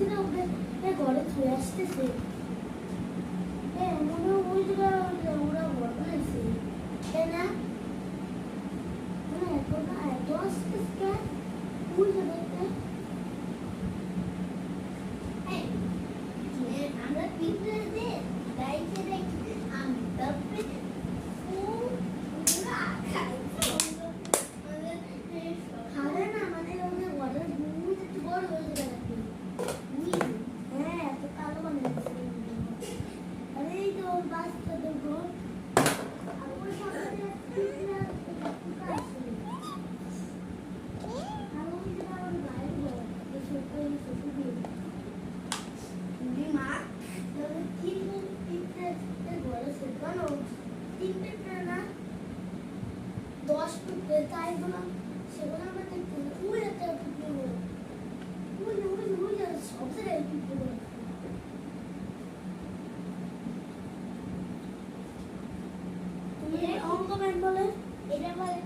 না ওকে ঘরে চলে আসতেছে মনে ওই ওরা বড় হয়েছে তাই না এত না এত আসতেছে বুঝে দেখতে আমরা পিঁপড়ে দিয়ে গাইতে দেখি আমি তারপরে খাবে না মানে ওদের ঘরের বুঝ একটু বড় হয়ে যাবে হ্যাঁ এত কালো বানিয়েছে আরে এই তো বাচ্চাদের ঘর আর ওই সামনে পিঁপড়ে আছে আর ওই যে আমার গায়ের ঘর এই ছোট দিয়ে মা তিন পিঁপড়ে ঘরে শেখানো তিন পিঁপড়ে না 10 পিঁপড়ে তাই বললাম সেগুলো আমরা দেখতে ওই একটা পিঁপড়ে বলে ওই সব জায়গায় পিঁপড়ে বলে তুমি অঙ্ক ম্যাম বলে এটা বলে